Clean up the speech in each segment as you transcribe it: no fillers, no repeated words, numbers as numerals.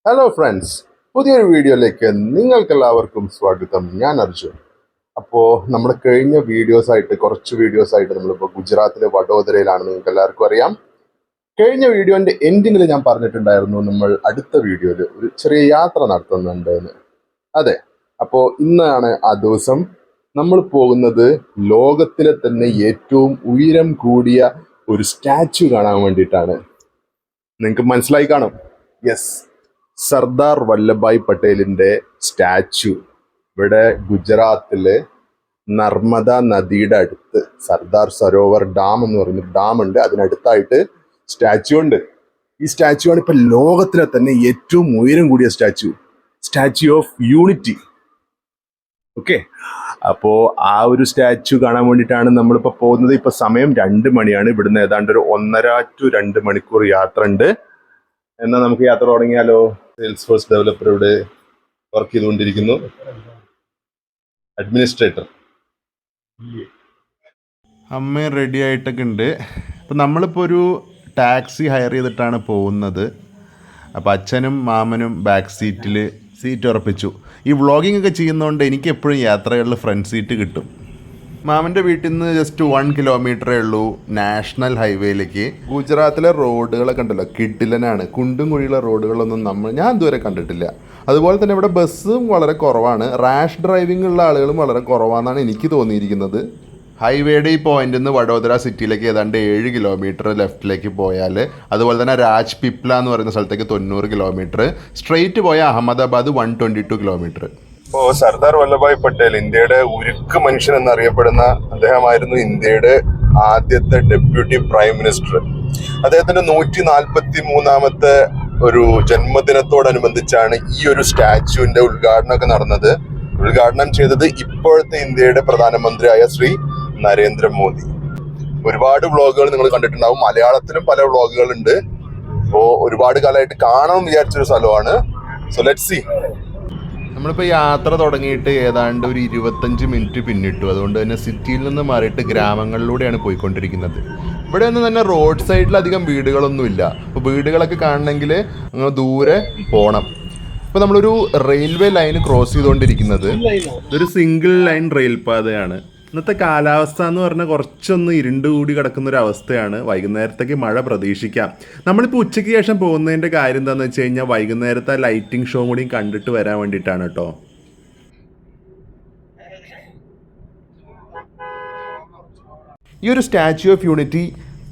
Hello friends, പുതിയൊരു വീഡിയോയിലേക്ക് നിങ്ങൾക്കെല്ലാവർക്കും സ്വാഗതം. ഞാൻ അർജുൻ. അപ്പോൾ നമ്മുടെ കഴിഞ്ഞ കുറച്ച് വീഡിയോസ് ആയിട്ട് നമ്മളിപ്പോൾ ഗുജറാത്തിലെ വഡോദരയിലാണ്. നിങ്ങൾക്ക് എല്ലാവർക്കും അറിയാം. കഴിഞ്ഞ വീഡിയോന്റെ എൻഡിങ്ങിൽ ഞാൻ പറഞ്ഞിട്ടുണ്ടായിരുന്നു നമ്മൾ അടുത്ത വീഡിയോയിൽ ഒരു ചെറിയ യാത്ര നടത്തുന്നുണ്ട് എന്ന്. അതെ, അപ്പോൾ ഇന്നാണ് ആ ദിവസം. നമ്മൾ പോകുന്നത് ലോകത്തിലെ തന്നെ ഏറ്റവും ഉയരം കൂടിയ ഒരു സ്റ്റാച്ചു കാണാൻ വേണ്ടിയിട്ടാണ്. നിങ്ങൾക്ക് മനസ്സിലായി കാണും. യെസ്, സർദാർ വല്ലഭായ് പട്ടേലിന്റെ സ്റ്റാച്ചു ഇവിടെ ഗുജറാത്തില് നർമ്മദ നദിയുടെ അടുത്ത് സർദാർ സരോവർ ഡാം എന്ന് പറയുന്ന ഡാം ഉണ്ട്. അതിനടുത്തായിട്ട് സ്റ്റാച്ചു ഉണ്ട്. ഈ സ്റ്റാച്ചു ആണ് ഇപ്പൊ ലോകത്തിലെ തന്നെ ഏറ്റവും ഉയരം കൂടിയ സ്റ്റാച്ചു ഓഫ് യൂണിറ്റി. ഓക്കെ, അപ്പോ ആ ഒരു സ്റ്റാച്ചു കാണാൻ വേണ്ടിയിട്ടാണ് നമ്മളിപ്പോ പോകുന്നത്. ഇപ്പൊ സമയം 2 മണിയാണ്. ഇവിടുന്ന് ഏതാണ്ട് ഒരു 1.5 to 2 മണിക്കൂർ യാത്ര ഉണ്ട്. എന്നാൽ നമുക്ക് യാത്ര തുടങ്ങിയാലോ? സെയിൽസ് ഫോഴ്സ് ഡെവലപ്പർ ഇവിടെ വർക്ക് ചെയ്തുകൊണ്ടിരിക്കുന്നു. അഡ്മിനിസ്ട്രേറ്റർ അമ്മ റെഡി ആയിട്ടൊക്കെ ഉണ്ട്. അപ്പം നമ്മളിപ്പോൾ ഒരു ടാക്സി ഹയർ ചെയ്തിട്ടാണ് പോകുന്നത്. അപ്പോൾ അച്ഛനും മാമനും ബാക്ക് സീറ്റ് ഉറപ്പിച്ചു. ഈ വ്ളോഗിംഗ് ഒക്കെ ചെയ്യുന്നതുകൊണ്ട് എനിക്ക് എപ്പോഴും യാത്രകളിൽ ഫ്രണ്ട് സീറ്റ് കിട്ടും. മാമൻ്റെ വീട്ടിൽ നിന്ന് ജസ്റ്റ് 1 കിലോമീറ്ററേ ഉള്ളൂ നാഷണൽ ഹൈവേയിലേക്ക്. ഗുജറാത്തിലെ റോഡുകളൊക്കെ ഉണ്ടല്ലോ, കിടിലനാണ്. കുണ്ടും കുഴിയുള്ള റോഡുകളൊന്നും ഞാൻ ഇതുവരെ കണ്ടിട്ടില്ല. അതുപോലെ തന്നെ ഇവിടെ ബസ്സും വളരെ കുറവാണ്. റാഷ് ഡ്രൈവിംഗ് ഉള്ള ആളുകളും വളരെ കുറവാണെന്നാണ് എനിക്ക് തോന്നിയിരിക്കുന്നത്. ഹൈവേയുടെ ഈ പോയിന്റിൽ നിന്ന് വഡോദര സിറ്റിയിലേക്ക് ഏതാണ്ട് 7 കിലോമീറ്റർ ലെഫ്റ്റിലേക്ക് പോയാൽ, അതുപോലെ തന്നെ രാജ്പിപ്ല എന്ന് പറയുന്ന സ്ഥലത്തേക്ക് 90 കിലോമീറ്റർ, സ്ട്രെയിറ്റ് പോയ അഹമ്മദാബാദ് 122 കിലോമീറ്റർ. ഇപ്പോ സർദാർ വല്ലഭായ് പട്ടേൽ, ഇന്ത്യയുടെ ഉരുക്ക് മനുഷ്യൻ എന്നറിയപ്പെടുന്ന അദ്ദേഹമായിരുന്നു ഇന്ത്യയുടെ ആദ്യത്തെ ഡെപ്യൂട്ടി പ്രൈം മിനിസ്റ്റർ. അദ്ദേഹത്തിന്റെ 143ാമത്തെ ഒരു ജന്മദിനത്തോടനുബന്ധിച്ചാണ് ഈ ഒരു സ്റ്റാച്യുവിന്റെ ഉദ്ഘാടനമൊക്കെ നടന്നത്. ഉദ്ഘാടനം ചെയ്തത് ഇപ്പോഴത്തെ ഇന്ത്യയുടെ പ്രധാനമന്ത്രിയായ ശ്രീ നരേന്ദ്രമോദി. ഒരുപാട് വ്ളോഗുകൾ നിങ്ങൾ കണ്ടിട്ടുണ്ടാവും. മലയാളത്തിലും പല വ്ളോഗുകൾ ഉണ്ട്. അപ്പോ ഒരുപാട് കാലമായിട്ട് കാണാമെന്ന് വിചാരിച്ചൊരു സ്ഥലമാണ്. So let's see. നമ്മളിപ്പോൾ യാത്ര തുടങ്ങിയിട്ട് ഏതാണ്ട് ഒരു 25 മിനിറ്റ് പിന്നിട്ടു. അതുകൊണ്ട് തന്നെ സിറ്റിയിൽ നിന്ന് മാറിയിട്ട് ഗ്രാമങ്ങളിലൂടെയാണ് പോയിക്കൊണ്ടിരിക്കുന്നത്. ഇവിടെ ഒന്നും തന്നെ റോഡ് സൈഡിൽ അധികം വീടുകളൊന്നുമില്ല. അപ്പോൾ വീടുകളൊക്കെ കാണണമെങ്കിൽ അങ്ങ് ദൂരെ പോകണം. ഇപ്പോൾ നമ്മളൊരു റെയിൽവേ ലൈൻ ക്രോസ് ചെയ്തുകൊണ്ടിരിക്കുന്നത്. ഇതൊരു സിംഗിൾ ലൈൻ റെയിൽ പാതയാണ്. ഇന്നത്തെ കാലാവസ്ഥ എന്ന് പറഞ്ഞാൽ കുറച്ചൊന്ന് ഇരുണ്ടുകൂടി കിടക്കുന്ന ഒരു അവസ്ഥയാണ്. വൈകുന്നേരത്തേക്ക് മഴ പ്രതീക്ഷിക്കാം. നമ്മളിപ്പോൾ ഉച്ചയ്ക്ക് ശേഷം പോകുന്നതിൻ്റെ കാര്യം എന്താണെന്ന് വെച്ച് കഴിഞ്ഞാൽ വൈകുന്നേരത്തെ ലൈറ്റിംഗ് ഷോ കൂടി കണ്ടിട്ട് വരാൻ വേണ്ടിയിട്ടാണ് കേട്ടോ. ഈ ഒരു സ്റ്റാച്യു ഓഫ് യൂണിറ്റി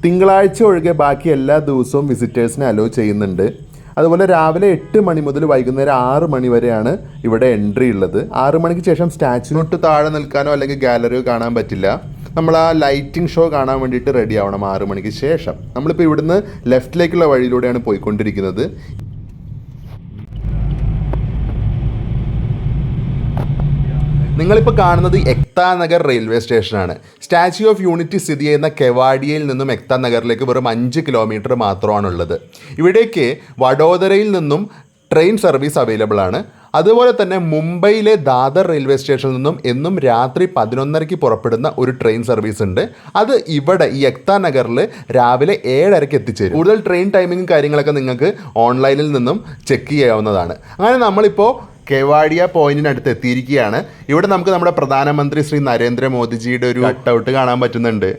തിങ്കളാഴ്ച ഒഴികെ ബാക്കി എല്ലാ ദിവസവും വിസിറ്റേഴ്സിനെ അലോ ചെയ്യുന്നുണ്ട്. അതുപോലെ രാവിലെ 8 മണി മുതൽ വൈകുന്നേരം 6 മണി വരെയാണ് ഇവിടെ എൻട്രി ഉള്ളത്. 6 മണിക്ക് ശേഷം സ്റ്റാച്യുവിനൊട്ട് താഴെ നിൽക്കാനോ അല്ലെങ്കിൽ ഗാലറിയോ കാണാൻ പറ്റില്ല. നമ്മൾ ആ ലൈറ്റിംഗ് ഷോ കാണാൻ വേണ്ടിയിട്ട് റെഡി ആവണം 6 മണിക്ക് ശേഷം. നമ്മളിപ്പോൾ ഇവിടുന്ന് ലെഫ്റ്റിലേക്കുള്ള വഴിയിലൂടെയാണ് പോയിക്കൊണ്ടിരിക്കുന്നത്. നിങ്ങളിപ്പോൾ കാണുന്നത് എക്താനഗർ റെയിൽവേ സ്റ്റേഷനാണ്. സ്റ്റാച്യു ഓഫ് യൂണിറ്റി സ്ഥിതി ചെയ്യുന്ന കെവാഡിയയിൽ നിന്നും എക്താനഗറിലേക്ക് വെറും 5 കിലോമീറ്റർ മാത്രമാണുള്ളത്. ഇവിടേക്ക് വഡോദരയിൽ നിന്നും ട്രെയിൻ സർവീസ് അവൈലബിൾ ആണ്. അതുപോലെ തന്നെ മുംബൈയിലെ ദാദർ റെയിൽവേ സ്റ്റേഷനിൽ നിന്നും എന്നും രാത്രി 11:30 പുറപ്പെടുന്ന ഒരു ട്രെയിൻ സർവീസ് ഉണ്ട്. അത് ഇവിടെ ഈ എക്താനഗറിൽ രാവിലെ 7:30 എത്തിച്ചേരും. കൂടുതൽ ട്രെയിൻ ടൈമിങ്ങും കാര്യങ്ങളൊക്കെ നിങ്ങൾക്ക് ഓൺലൈനിൽ നിന്നും ചെക്ക് ചെയ്യാവുന്നതാണ്. അങ്ങനെ നമ്മളിപ്പോൾ കെവാഡിയ പോയിന്റിനടുത്ത് എത്തിയിരിക്കുകയാണ്. ഇവിടെ നമുക്ക് നമ്മുടെ പ്രധാനമന്ത്രി ശ്രീ നരേന്ദ്രമോദിജിയുടെ ഒരു കട്ടൗട്ട് കാണാൻ പറ്റുന്നുണ്ട്.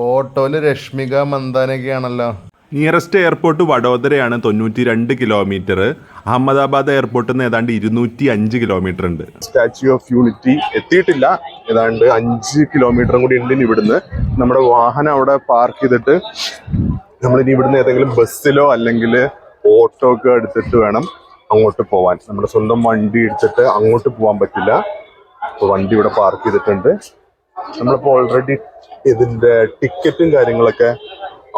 ഓട്ടോയിൽ രശ്മിക മന്ദാനൊക്കെയാണല്ലോ. നിയറസ്റ്റ് എയർപോർട്ട് വഡോദരയാണ്, 92 കിലോമീറ്റർ. അഹമ്മദാബാദ് എയർപോർട്ടിൽ നിന്ന് ഏതാണ്ട് 205 കിലോമീറ്റർ ഉണ്ട്. സ്റ്റാച്യു ഓഫ് യൂണിറ്റി എത്തിയിട്ടില്ല. ഏതാണ്ട് 5 കിലോമീറ്ററും കൂടി ഉണ്ട്. ഇവിടുന്ന് നമ്മുടെ വാഹനം അവിടെ പാർക്ക് ചെയ്തിട്ട് നമ്മളിനി ഇവിടുന്ന് ഏതെങ്കിലും ബസ്സിലോ അല്ലെങ്കിൽ ഓട്ടോ ഒക്കെ എടുത്തിട്ട് വേണം അങ്ങോട്ട് പോവാൻ. നമ്മുടെ സ്വന്തം വണ്ടി എടുത്തിട്ട് അങ്ങോട്ട് പോകാൻ പറ്റില്ല. അപ്പോൾ വണ്ടി ഇവിടെ പാർക്ക് ചെയ്തിട്ടുണ്ട്. നമ്മളിപ്പോൾ ഓൾറെഡി ഇതിൻ്റെ ടിക്കറ്റും കാര്യങ്ങളൊക്കെ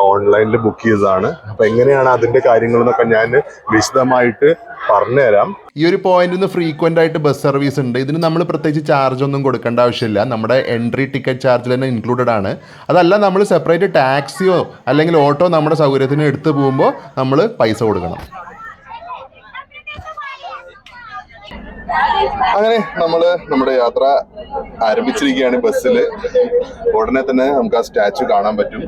ഓൺലൈനിൽ ബുക്ക് ചെയ്തതാണ്. അപ്പം എങ്ങനെയാണ് അതിൻ്റെ കാര്യങ്ങളെന്നൊക്കെ ഞാൻ വിശദമായിട്ട് പറഞ്ഞുതരാം. ഈ ഒരു പോയിന്റിൽ നിന്ന് ഫ്രീക്വൻ്റ് ആയിട്ട് ബസ് സർവീസ് ഉണ്ട്. ഇതിന് നമ്മൾ പ്രത്യേകിച്ച് ചാർജ് ഒന്നും കൊടുക്കേണ്ട ആവശ്യമില്ല. നമ്മുടെ എൻട്രി ടിക്കറ്റ് ചാർജിൽ തന്നെ ഇൻക്ലൂഡഡ് ആണ്. അതല്ല നമ്മൾ സെപ്പറേറ്റ് ടാക്സിയോ അല്ലെങ്കിൽ ഓട്ടോ നമ്മുടെ സൗകര്യത്തിന് എടുത്ത് പോകുമ്പോൾ നമ്മൾ പൈസ കൊടുക്കണം. അങ്ങനെ നമ്മുടെ യാത്ര ആരംഭിച്ചിരിക്കുകയാണ് ബസ്സിൽ. ഉടനെ തന്നെ നമുക്ക് ആ സ്റ്റാച്ചു കാണാൻ പറ്റും.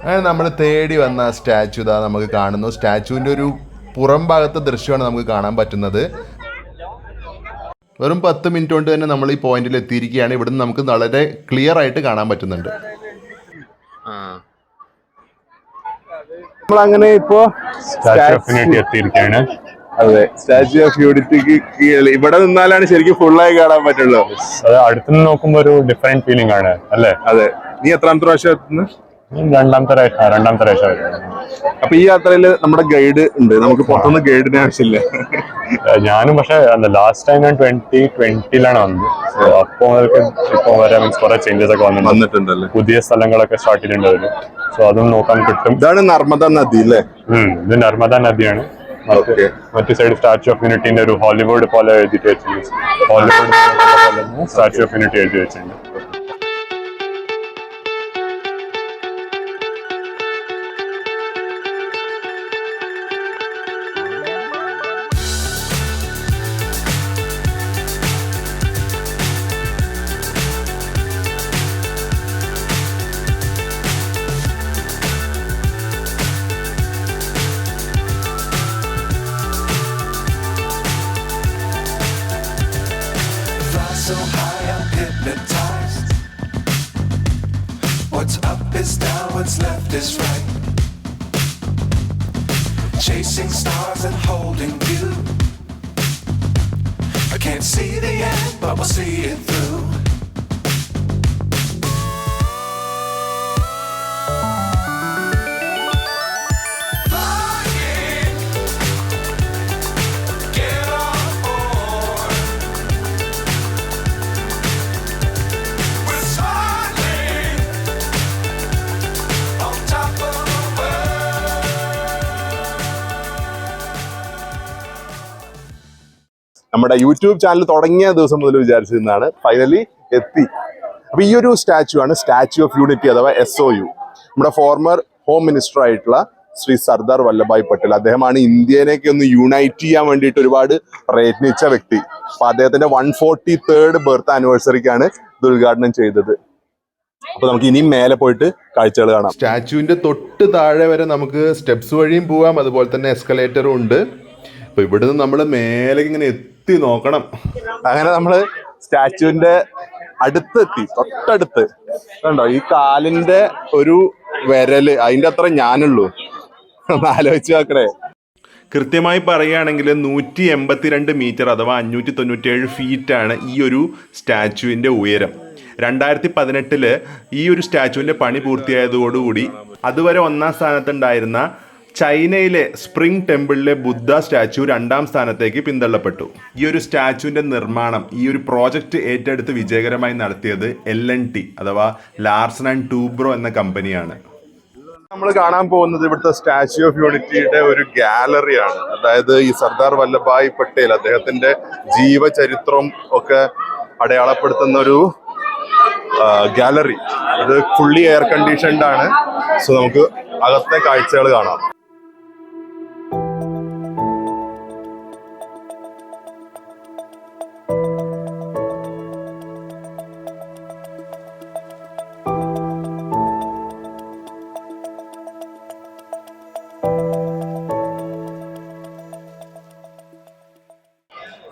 അങ്ങനെ നമ്മൾ തേടി വന്ന സ്റ്റാച്ചു ഇതാ നമുക്ക് കാണുന്നു. സ്റ്റാച്ചുവിൻ്റെ ഒരു പുറം ഭാഗത്തെ ദൃശ്യമാണ് നമുക്ക് കാണാൻ പറ്റുന്നത്. വെറും 10 മിനിറ്റ് കൊണ്ട് തന്നെ നമ്മൾ ഈ പോയിന്റിൽ എത്തിയിരിക്കുകയാണ്. ഇവിടുന്ന് നമുക്ക് വളരെ ക്ലിയർ ആയിട്ട് കാണാൻ പറ്റുന്നുണ്ട്. നമ്മളങ്ങനെ ഇപ്പോ സ്റ്റാച്യു ഓഫ് യൂണിറ്റി എത്തിയിരിക്കുകയാണ്. അതെ, സ്റ്റാച്യു ഓഫ് യൂണിറ്റിക്ക് കീഴിൽ ഇവിടെ നിന്നാലാണ് ശരിക്കും ഫുള്ളായി കാണാൻ പറ്റുള്ളൂ. അത് അടുത്തുനിന്ന് നോക്കുമ്പോ ഒരു ഡിഫറെന്റ് ഫീലിംഗ് ആണ് അല്ലേ? അതെ. നീ എത്രാമത്തെ പ്രാവശ്യം എത്തുന്നു? രണ്ടാമത്തെ പ്രാവശ്യം. അപ്പൊ ഈ യാത്രയിൽ നമ്മുടെ ഗൈഡ് ഉണ്ട്, നമുക്ക് പുറത്തുനിന്ന് ഗൈഡിന് ആവശ്യമില്ല. ഞാനും പക്ഷെ ലാസ്റ്റ് ടൈം ഞാൻ 2020 വന്നത്. അപ്പോ ഇപ്പൊ വരെ മീൻസ് കുറെ ചേഞ്ചസ് ഒക്കെ വന്നിട്ടുണ്ടല്ലേ. പുതിയ സ്ഥലങ്ങളൊക്കെ സ്റ്റാർട്ട് ചെയ്തിട്ടുണ്ട്. സോ അതും നോക്കാൻ കിട്ടും. ഇതാണ് നർമ്മദ നദി അല്ലേ? ഇത് നർമ്മദ നദിയാണ്. മറ്റു സൈഡ് സ്റ്റാച്യു ഓഫ് യൂണിറ്റിന്റെ ഒരു ഹോളിവുഡ് പോലെ എഴുതിട്ട് വെച്ചിട്ടുണ്ട്. ഹോളിവുഡ് സ്റ്റാച്യു ഓഫ് യൂണിറ്റി എഴുതി വെച്ചിട്ടുണ്ട്. So high I'm hypnotized. What's up is down, what's left is right. Chasing stars and holding you. I can't see the end, but we'll see it through. നമ്മുടെ YouTube channel തുടങ്ങിയ ദിവസം മുതൽ വിചാരിച്ചിരുന്നതാണ്, finally എത്തി. അപ്പൊ ഈ ഒരു സ്റ്റാച്ചു ആണ് statue of unity അഥവാ SOU. നമ്മുടെ ഫോർമർ ഹോം മിനിസ്റ്റർ ആയിട്ടുള്ള ശ്രീ സർദാർ വല്ലഭായ് പട്ടേൽ, അദ്ദേഹമാണ് ഇന്ത്യനെയൊക്കെ ഒന്ന് യുണൈറ്റ് ചെയ്യാൻ വേണ്ടിയിട്ട് ഒരുപാട് പ്രയത്നിച്ച വ്യക്തി. അപ്പൊ അദ്ദേഹത്തിന്റെ 143rd ബർത്ത് ആനിവേഴ്സറിക്കാണ് ഇത് ഉദ്ഘാടനം ചെയ്തത്. അപ്പൊ നമുക്ക് ഇനിയും മേലെ പോയിട്ട് കാഴ്ചകൾ കാണാം. സ്റ്റാച്ചുവിന്റെ തൊട്ട് താഴെ വരെ നമുക്ക് സ്റ്റെപ്സ് വഴിയും പോവാം, അതുപോലെ തന്നെ എസ്കലേറ്ററും ഉണ്ട്. അപ്പൊ ഇവിടുന്ന് നമ്മൾ മേലേക്ക് ഇങ്ങനെ എത്തി നോക്കണം. അങ്ങനെ നമ്മള് സ്റ്റാച്ചുവിന്റെ അടുത്തെത്തി, തൊട്ടടുത്ത് കണ്ടോ ഈ കാലിന്റെ ഒരു വിരല്, അതിന്റെ അത്ര ഞാനുള്ളൂ. ഒന്ന് ആലോചിച്ച് നോക്കണേ. കൃത്യമായി പറയുകയാണെങ്കിൽ 182 മീറ്റർ അഥവാ 597 ഫീറ്റാണ് ഈ ഒരു സ്റ്റാച്ചുവിൻ്റെ ഉയരം. 2018 ഈ ഒരു സ്റ്റാച്ചുവിൻ്റെ പണി പൂർത്തിയായതോടുകൂടി അതുവരെ 1ാം സ്ഥാനത്തുണ്ടായിരുന്ന ചൈനയിലെ സ്പ്രിംഗ് ടെമ്പിളിലെ ബുദ്ധ സ്റ്റാച്ചു 2ാം സ്ഥാനത്തേക്ക് പിന്തള്ളപ്പെട്ടു. ഈ ഒരു സ്റ്റാച്ചുവിൻ്റെ നിർമ്മാണം, ഈ ഒരു പ്രോജക്റ്റ് ഏറ്റെടുത്ത് വിജയകരമായി നടത്തിയത് LNT അഥവാ ലാർസൻ ആൻഡ് ടൂബ്രോ എന്ന കമ്പനിയാണ്. നമ്മൾ കാണാൻ പോകുന്നത് ഇവിടുത്തെ സ്റ്റാച്യു ഓഫ് യൂണിറ്റിയുടെ ഒരു ഗാലറിയാണ്. അതായത് ഈ സർദാർ വല്ലഭായ് പട്ടേൽ അദ്ദേഹത്തിന്റെ ജീവചരിത്രം ഒക്കെ അടയാളപ്പെടുത്തുന്ന ഒരു ഗാലറി. ഇത് ഫുള്ളി എയർ കണ്ടീഷൻഡ് ആണ്. സോ നമുക്ക് അകത്തെ കാഴ്ചകൾ കാണാം.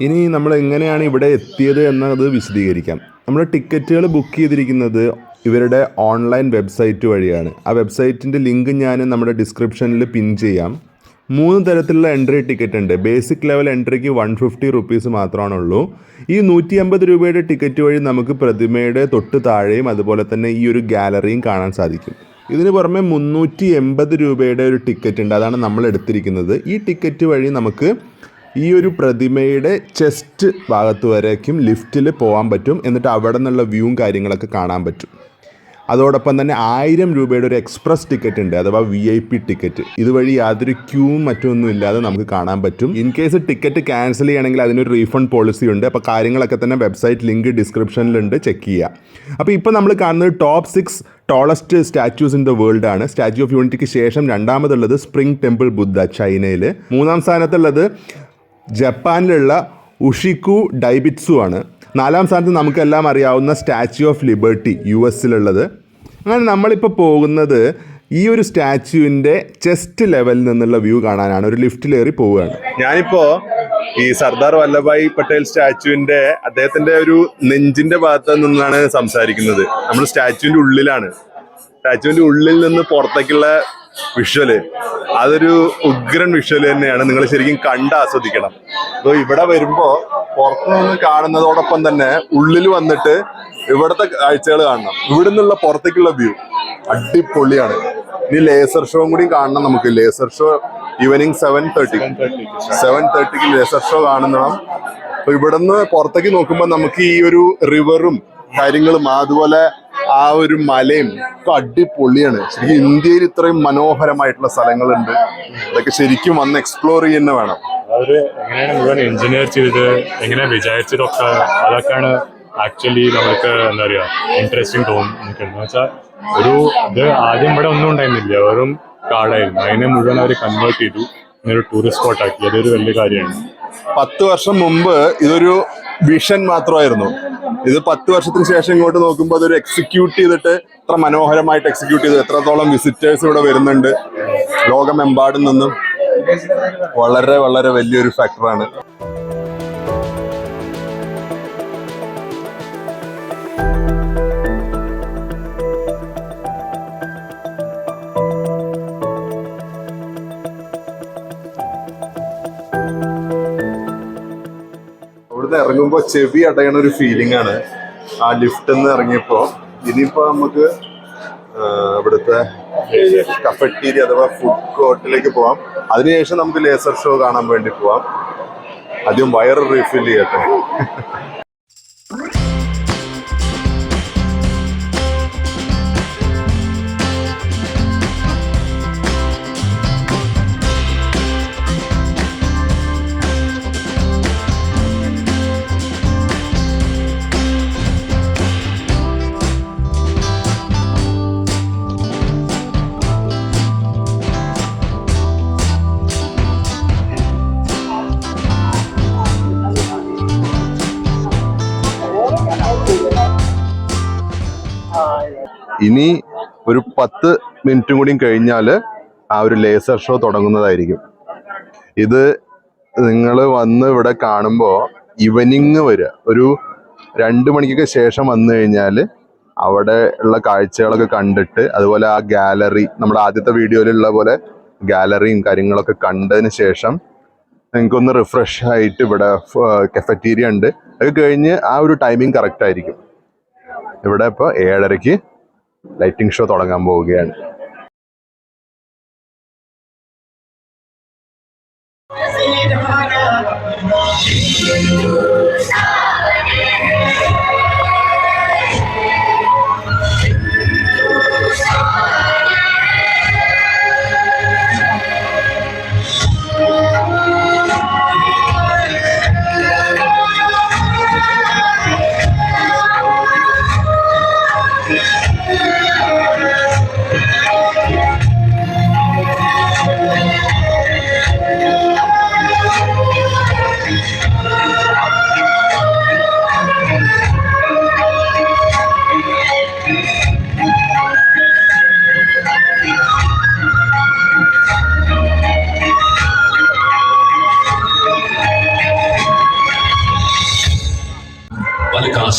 ഇനി നമ്മൾ എങ്ങനെയാണ് ഇവിടെ എത്തിയത് എന്നത് വിശദീകരിക്കാം. നമ്മൾ ടിക്കറ്റുകൾ ബുക്ക് ചെയ്തിരിക്കുന്നത് ഇവരുടെ ഓൺലൈൻ വെബ്സൈറ്റ് വഴിയാണ്. ആ വെബ്സൈറ്റിൻ്റെ ലിങ്ക് ഞാൻ നമ്മുടെ ഡിസ്ക്രിപ്ഷനിൽ പിൻ ചെയ്യാം. 3 തരത്തിലുള്ള എൻട്രി ടിക്കറ്റ് ഉണ്ട്. ബേസിക് ലെവൽ എൻട്രിക്ക് 150 റുപ്പീസ് മാത്രമാണുള്ളൂ. ഈ 150 രൂപയുടെ ടിക്കറ്റ് വഴി നമുക്ക് പ്രതിമയുടെ തൊട്ട് താഴെയും അതുപോലെ തന്നെ ഈ ഒരു ഗാലറിയും കാണാൻ സാധിക്കും. ഇതിന് പുറമെ 380 രൂപയുടെ ഒരു ടിക്കറ്റ് ഉണ്ട്, അതാണ് നമ്മൾ എടുത്തിരിക്കുന്നത്. ഈ ടിക്കറ്റ് വഴി നമുക്ക് ഈ ഒരു പ്രതിമയുടെ ചെസ്റ്റ് ഭാഗത്ത് വരേക്കും ലിഫ്റ്റിൽ പോകാൻ പറ്റും. എന്നിട്ട് അവിടെ നിന്നുള്ള വ്യൂവും കാര്യങ്ങളൊക്കെ കാണാൻ പറ്റും. അതോടൊപ്പം തന്നെ 1000 രൂപയുടെ ഒരു എക്സ്പ്രസ് ടിക്കറ്റ് ഉണ്ട്, അഥവാ VIP ടിക്കറ്റ്. ഇതുവഴി യാതൊരു ക്യൂവും മറ്റൊന്നും ഇല്ലാതെ നമുക്ക് കാണാൻ പറ്റും. ഇൻ കേസ് ടിക്കറ്റ് ക്യാൻസൽ ചെയ്യണമെങ്കിൽ അതിനൊരു റീഫണ്ട് പോളിസി ഉണ്ട്. അപ്പോൾ കാര്യങ്ങളൊക്കെ തന്നെ വെബ്സൈറ്റ് ലിങ്ക് ഡിസ്ക്രിപ്ഷനിലുണ്ട്, ചെക്ക് ചെയ്യുക. അപ്പോൾ ഇപ്പോൾ നമ്മൾ കാണുന്നത് top 6 tallest statues in the world ആണ്. സ്റ്റാച്യു ഓഫ് യൂണിറ്റിക്ക് ശേഷം രണ്ടാമതുള്ളത് സ്പ്രിംഗ് ടെമ്പിൾ ബുദ്ധ ചൈനയിൽ. 3ാം സ്ഥാനത്തുള്ളത് ജപ്പാനിലുള്ള ഉഷിക്കു ഡൈബിറ്റ്സു ആണ്. 4-ാം സ്ഥാനത്ത് നമുക്കെല്ലാം അറിയാവുന്ന സ്റ്റാച്യു ഓഫ് ലിബർട്ടി US-ലുള്ളത്. അങ്ങനെ നമ്മളിപ്പോൾ പോകുന്നത് ഈ ഒരു സ്റ്റാച്യുവിൻ്റെ ചെസ്റ്റ് ലെവലിൽ നിന്നുള്ള വ്യൂ കാണാനാണ്. ഒരു ലിഫ്റ്റിലേറി പോവുകയാണ്. ഞാനിപ്പോൾ ഈ സർദാർ വല്ലഭായ് പട്ടേൽ സ്റ്റാച്യുവിൻ്റെ അദ്ദേഹത്തിൻ്റെ ഒരു നെഞ്ചിൻ്റെ ഭാഗത്ത് നിന്നാണ് സംസാരിക്കുന്നത്. നമ്മൾ സ്റ്റാച്യുവിൻ്റെ ഉള്ളിലാണ്. സ്റ്റാച്യുവിൻ്റെ ഉള്ളിൽ നിന്ന് പുറത്തേക്കുള്ള വിഷ്വല് അതൊരു ഉഗ്രൻ വിഷ്വല് തന്നെയാണ്. നിങ്ങൾ ശരിക്കും കണ്ട് ആസ്വദിക്കണം. അപ്പോൾ ഇവിടെ വരുമ്പോൾ പുറത്തു നിന്ന് കാണുന്നതോടൊപ്പം തന്നെ ഉള്ളിൽ വന്നിട്ട് ഇവിടുത്തെ കാഴ്ചകൾ കാണണം. ഇവിടെ നിന്നുള്ള പുറത്തേക്കുള്ള വ്യൂ അടിപൊളിയാണ്. ഇനി ലേസർ ഷോയും കൂടി കാണണം നമുക്ക്. Laser show evening 7:30 laser show കാണണം. അപ്പൊ ഇവിടുന്ന് പുറത്തേക്ക് നോക്കുമ്പോൾ നമുക്ക് ഈ ഒരു റിവറും കാര്യങ്ങളും അതുപോലെ ആ ഒരു മലയും ഒക്കെ അടിപൊളിയാണ്. ശരിക്കും ഇന്ത്യയിൽ ഇത്രയും മനോഹരമായിട്ടുള്ള സ്ഥലങ്ങളുണ്ട്. അതൊക്കെ ശരിക്കും വന്ന് എക്സ്പ്ലോർ ചെയ്യുന്ന വേണം. അവര് എങ്ങനെയാണ് മുഴുവൻ എഞ്ചിനീയർ ചെയ്ത് എങ്ങനെ വിചാരിച്ചതൊക്കെ അതൊക്കെയാണ് ആക്ച്വലി നമുക്ക് എന്താ പറയുക ഇൻട്രസ്റ്റിംഗ് തോന്നുന്നത്. എന്ന് വെച്ചാൽ ഇത് ആദ്യം ഇവിടെ ഒന്നും ഉണ്ടായിരുന്നില്ല, വെറും കാടായിരുന്നു. അതിനെ മുഴുവൻ അവർ കൺവേർട്ട് ചെയ്തു, ഒരു ടൂറിസ്റ്റ് സ്പോട്ടാക്കി. അതൊരു വലിയ കാര്യമാണ്. 10 വർഷം മുമ്പ് ഇതൊരു വിഷൻ മാത്രമായിരുന്നു. ഇത് 10 വർഷത്തിന് ശേഷം ഇങ്ങോട്ട് നോക്കുമ്പോൾ അതൊരു എക്സിക്യൂട്ട് ചെയ്തിട്ട് ഇത്ര മനോഹരമായിട്ട് എക്സിക്യൂട്ട് ചെയ്തു. എത്രത്തോളം വിസിറ്റേഴ്സ് ഇവിടെ വരുന്നുണ്ട് ലോകമെമ്പാടും നിന്നും. വളരെ വളരെ വലിയൊരു ഫാക്ടറാണ്. ഇവിടുന്ന് ഇറങ്ങുമ്പോൾ ചെവി അടയണ ഒരു ഫീലിംഗ് ആണ് ആ ലിഫ്റ്റിൽ നിന്ന് ഇറങ്ങിയപ്പോൾ. ഇനിയിപ്പോൾ നമുക്ക് ഇവിടുത്തെ കഫറ്റീരിയ അഥവാ ഫുഡ് കോർട്ടിലേക്ക് പോവാം. അതിനുശേഷം നമുക്ക് ലേസർ ഷോ കാണാൻ വേണ്ടി പോവാം. ആദ്യം വയറ് റീഫിൽ ചെയ്യട്ടെ. ഇനി ഒരു 10 മിനിറ്റും കൂടി കഴിഞ്ഞാൽ ആ ഒരു ലേസർ ഷോ തുടങ്ങുന്നതായിരിക്കും. ഇത് നിങ്ങൾ വന്ന് ഇവിടെ കാണുമ്പോൾ ഈവനിങ് വരിക, ഒരു 2 മണിക്കൊക്കെ ശേഷം വന്നു കഴിഞ്ഞാൽ അവിടെ ഉള്ള കാഴ്ചകളൊക്കെ കണ്ടിട്ട്, അതുപോലെ ആ ഗാലറി, നമ്മുടെ ആദ്യത്തെ വീഡിയോയിലുള്ള പോലെ ഗാലറിയും കാര്യങ്ങളൊക്കെ കണ്ടതിന് ശേഷം നിങ്ങൾക്കൊന്ന് റിഫ്രഷ് ആയിട്ട് ഇവിടെ കഫറ്റീരിയ ഉണ്ട്. അത് കഴിഞ്ഞ് ആ ഒരു ടൈമിങ് കറക്റ്റ് ആയിരിക്കും. ഇവിടെ ഇപ്പോൾ 7:30 ലൈറ്റിംഗ് ഷോ തുടങ്ങാൻ പോവുകയാണ്.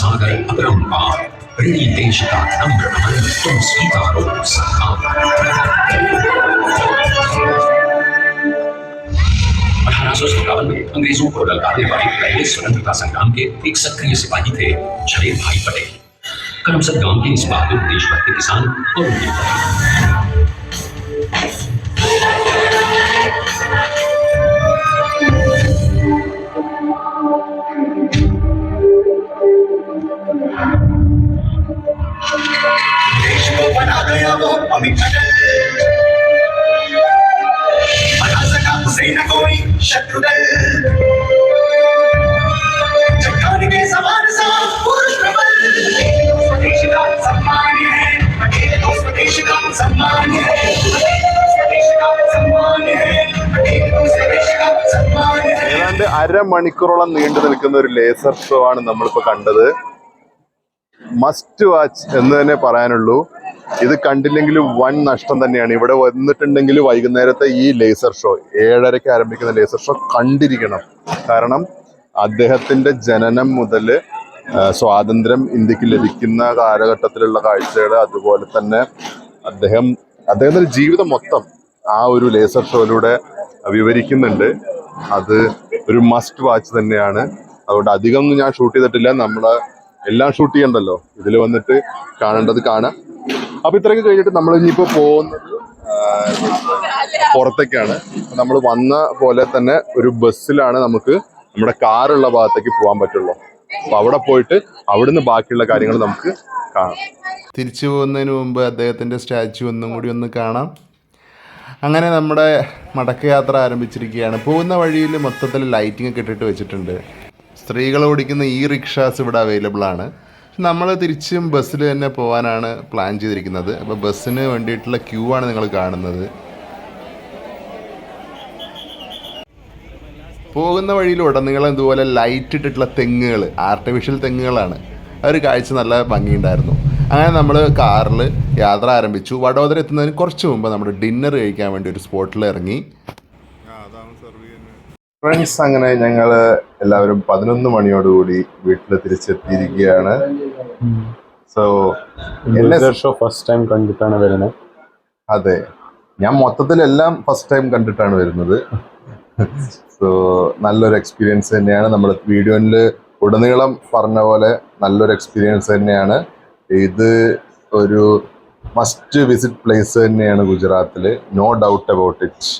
सागर अपरंपार प्रेरी देश का नम्र नमन तुम स्वीकारो सखाओ। 1857 में अंग्रेजों को ललकारने वाले पहले स्वतंत्रता संग्राम के एक सक्रिय सिपाही थे झवेर भाई पटेल। करमसद गांव के इस बहादुर देशभक्त किसान और उनके देश को बना गया वो अमित पटेल, बना सका उसे न कोई शत्रुदल। चट्टान के समान सा पुरुष प्रबल, स्वदेश का सम्मान है पटेल, तो स्वदेश का सम्मान है पटेल, तो स्वदेश का सम्मान है पटेल, तो स्वदेश का सम्मान है। അരമണിക്കൂറോളം നീണ്ടു നിൽക്കുന്ന ഒരു ലേസർ ഷോ ആണ് നമ്മളിപ്പോൾ കണ്ടത്. മസ്റ്റ് വാച്ച് എന്ന് തന്നെ പറയാനുള്ളൂ. ഇത് കണ്ടില്ലെങ്കിൽ വൻ നഷ്ടം തന്നെയാണ്. ഇവിടെ വന്നിട്ടുണ്ടെങ്കിൽ വൈകുന്നേരത്തെ ഈ ലേസർ ഷോ 7:30 ആരംഭിക്കുന്ന ലേസർ ഷോ കണ്ടിരിക്കണം. കാരണം അദ്ദേഹത്തിന്റെ ജനനം മുതൽ സ്വാതന്ത്ര്യം ഇന്ത്യക്ക് ലഭിക്കുന്ന കാലഘട്ടത്തിലുള്ള കാഴ്ചകൾ, അതുപോലെ തന്നെ അദ്ദേഹത്തിന്റെ ജീവിതം മൊത്തം ആ ഒരു ലേസർ ഷോയിലൂടെ വിവരിക്കുന്നുണ്ട്. അത് ഒരു മസ്റ്റ് വാച്ച് തന്നെയാണ്. അതുകൊണ്ട് അധികം ഒന്നും ഞാൻ ഷൂട്ട് ചെയ്തിട്ടില്ല. നമ്മള് എല്ലാം ഷൂട്ട് ചെയ്യണ്ടല്ലോ, ഇതിൽ വന്നിട്ട് കാണേണ്ടത് കാണാം. അപ്പൊ ഇത്രയൊക്കെ കഴിഞ്ഞിട്ട് നമ്മൾ ഇനിയിപ്പോ പോകുന്നത് പുറത്തേക്കാണ്. നമ്മൾ വന്ന പോലെ തന്നെ ഒരു ബസ്സിലാണ് നമുക്ക് നമ്മുടെ കാറുള്ള ഭാഗത്തേക്ക് പോകാൻ പറ്റുള്ളൂ. അപ്പൊ അവിടെ പോയിട്ട് അവിടുന്ന് ബാക്കിയുള്ള കാര്യങ്ങൾ നമുക്ക് കാണാം. തിരിച്ചു പോകുന്നതിന് മുമ്പ് അദ്ദേഹത്തിൻ്റെ സ്റ്റാച്യു ഒന്നും കൂടി ഒന്ന് കാണാം. അങ്ങനെ നമ്മുടെ മടക്കയാത്ര ആരംഭിച്ചിരിക്കുകയാണ്. പോകുന്ന വഴിയിൽ മൊത്തത്തിൽ ലൈറ്റിംഗ് ഒക്കെ ഇട്ടിട്ട് വെച്ചിട്ടുണ്ട്. സ്ത്രീകൾ ഓടിക്കുന്ന ഈ റിക്ഷാസ് ഇവിടെ അവൈലബിൾ ആണ്. നമ്മൾ തിരിച്ചും ബസ്സിൽ തന്നെ പോകാനാണ് പ്ലാൻ ചെയ്തിരിക്കുന്നത്. അപ്പോൾ ബസ്സിന് വേണ്ടിയിട്ടുള്ള ക്യൂ ആണ് നിങ്ങൾ കാണുന്നത്. പോകുന്ന വഴിയിൽ ഉടനീളം ഇതുപോലെ ലൈറ്റ് ഇട്ടിട്ടുള്ള തെങ്ങുകൾ, ആർട്ടിഫിഷ്യൽ തെങ്ങുകളാണ്. ആ ഒരു കാഴ്ച നല്ല ഭംഗിയുണ്ടായിരുന്നു. അങ്ങനെ നമ്മൾ കാറിൽ യാത്ര ആരംഭിച്ചു. വഡോദര എത്തുന്നതിന് കുറച്ച് മുമ്പ് നമ്മൾ ഡിന്നർ കഴിക്കാൻ വേണ്ടി ഒരു സ്പോട്ടിൽ ഇറങ്ങി. ഫ്രണ്ട്സ്, അങ്ങനെ ഞങ്ങൾ എല്ലാവരും 11 മണിയോടുകൂടി വീട്ടിൽ തിരിച്ചെത്തിയിരിക്കുകയാണ്. സോ ഫസ്റ്റ് ടൈം കണ്ടിട്ടാണ് വരുന്നത്. അതെ, ഞാൻ മൊത്തത്തിലെല്ലാം ഫസ്റ്റ് ടൈം കണ്ടിട്ടാണ് വരുന്നത്. സോ നല്ലൊരു എക്സ്പീരിയൻസ് തന്നെയാണ്. നമ്മൾ വീഡിയോയിൽ ഉടനീളം പറഞ്ഞ പോലെ നല്ലൊരു എക്സ്പീരിയൻസ് തന്നെയാണ്. ഇത് ഒരു മസ്റ്റ് വിസിറ്റ് പ്ലേസ് തന്നെയാണ് ഗുജറാത്തിൽ, no doubt about it.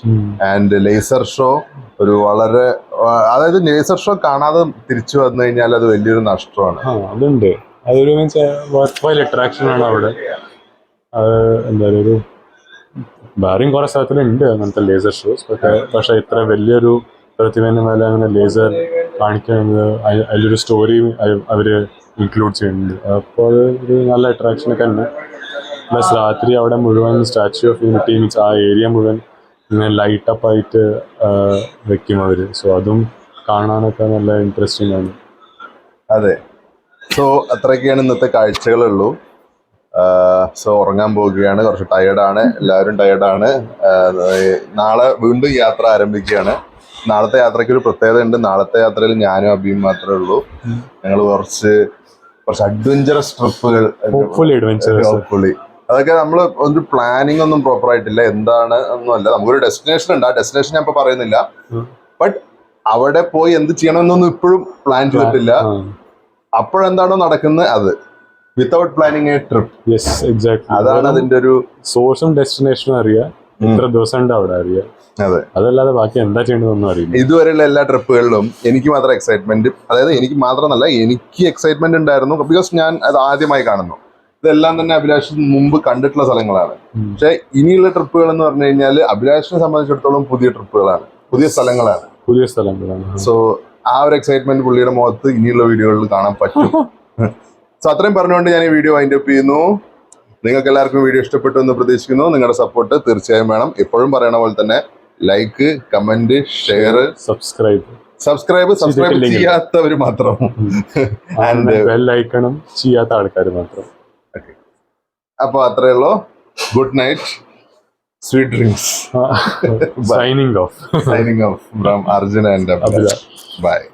And laser show ഒരു വളരെ, അതായത് ലേസർ ഷോ കാണാതെ തിരിച്ചു വന്നു കഴിഞ്ഞാൽ അത് വലിയൊരു നഷ്ടമാണ്. അതുണ്ട്, അതൊരു അട്രാക്ഷൻ ആണ് അവിടെ. എന്തായാലും ഒരു വേറെയും കുറെ സ്ഥലത്തിലുണ്ട് അങ്ങനത്തെ ലേസർ ഷോസ്. പക്ഷെ ഇത്ര വലിയൊരു പ്രതിമേന്റെ മേലെ അങ്ങനെ ലേസർ കാണിക്കുന്നത്, അതിലൊരു സ്റ്റോറിയും അവര് ഇൻക്ലൂഡ് ചെയ്യുന്നുണ്ട്. അപ്പോൾ അത് ഒരു നല്ല അട്രാക്ഷനൊക്കെ തന്നെ. പ്ലസ് രാത്രി അവിടെ മുഴുവൻ സ്റ്റാച്യു ഓഫ് യൂണിറ്റി മീൻസ് ആ ഏരിയ മുഴുവൻ ഇങ്ങനെ ലൈറ്റപ്പ് ആയിട്ട് വെക്കും അവര്. സോ അതും കാണാനൊക്കെ നല്ല ഇൻട്രസ്റ്റിംഗ് ആണ്. അതെ, സോ അത്രയൊക്കെയാണ് ഇന്നത്തെ കാഴ്ചകളുള്ളൂ. സോ ഉറങ്ങാൻ പോവുകയാണ്. കുറച്ച് ടയേർഡാണ്, എല്ലാവരും ടയേർഡാണ്. നാളെ വീണ്ടും യാത്ര ആരംഭിക്കുകയാണ്. നാളത്തെ യാത്രയ്ക്ക് ഒരു പ്രത്യേകത ഉണ്ട്. നാളത്തെ യാത്രയിൽ ഞാനും അബിയും മാത്രമേ ഉള്ളൂ. ഞങ്ങൾ കുറച്ച് അഡ്വഞ്ചറസ് ട്രിപ്പുകൾ, ഹോപ്പ്ഫുള്ളി അതൊക്കെ നമ്മൾ ഒരു പ്ലാനിങ് ഒന്നും പ്രോപ്പർ ആയിട്ടില്ല, എന്താണ് ഒന്നുമല്ല. നമുക്കൊരു ഡെസ്റ്റിനേഷൻ ഉണ്ട്, ആ ഡെസ്റ്റിനേഷൻ ഞാൻ ഇപ്പൊ പറയുന്നില്ല. ബട്ട് അവിടെ പോയി എന്ത് ചെയ്യണമെന്നൊന്നും ഇപ്പോഴും പ്ലാൻ ചെയ്തിട്ടില്ല. അപ്പോഴെന്താണോ നടക്കുന്നത് അത്, without planning A trip. Yes, exactly. അതാണ് അതിന്റെ ഒരു സോഴ്സും ഡെസ്റ്റിനേഷനും അറിയാം, എത്ര ദിവസം ഉണ്ട് അവിടെ അറിയാം. അതെ, അതല്ലാതെ ബാക്കി എന്താ ചെയ്യേണ്ടതൊന്നും അറിയില്ല. ഇതുവരെയുള്ള എല്ലാ ട്രിപ്പുകളിലും എനിക്ക് മാത്രം എക്സൈറ്റ്മെന്റ്, അതായത് എനിക്ക് മാത്രമല്ല, എനിക്ക് എക്സൈറ്റ്മെന്റ് ഉണ്ടായിരുന്നു. ബിക്കോസ് ഞാൻ അത് ആദ്യമായി കാണുന്നു. ഇതെല്ലാം തന്നെ അഭിലാഷിന് മുമ്പ് കണ്ടിട്ടുള്ള സ്ഥലങ്ങളാണ്. പക്ഷെ ഇനിയുള്ള ട്രിപ്പുകൾ എന്ന് പറഞ്ഞു കഴിഞ്ഞാൽ അഭിലാഷിനെ സംബന്ധിച്ചിടത്തോളം പുതിയ ട്രിപ്പുകളാണ്, പുതിയ സ്ഥലങ്ങളാണ്. സോ ആ ഒരു എക്സൈറ്റ്മെന്റ് പുള്ളിയുടെ മുഖത്ത് ഇനിയുള്ള വീഡിയോകളിൽ കാണാൻ പറ്റും. സോ അത്രയും പറഞ്ഞുകൊണ്ട് ഞാൻ ഈ വീഡിയോ വൈൻഡ് അപ്പ് ചെയ്യുന്നു. നിങ്ങൾക്ക് എല്ലാവർക്കും വീഡിയോ ഇഷ്ടപ്പെട്ടു എന്ന് പ്രതീക്ഷിക്കുന്നു. നിങ്ങളുടെ സപ്പോർട്ട് തീർച്ചയായും വേണം. എപ്പോഴും പറയണ പോലെ തന്നെ ലൈക്ക്, കമന്റ്, ഷെയർ, സബ്സ്ക്രൈബ് ചെയ്യാത്തവർ മാത്രം, ബെൽ ഐക്കണും ചെയ്യാത്ത ആൾക്കാർ മാത്രം. അപ്പൊ അത്രേ ഉള്ളൂ. Good night, sweet dreams. Signing off from Arjuna and Abhilash. Bye.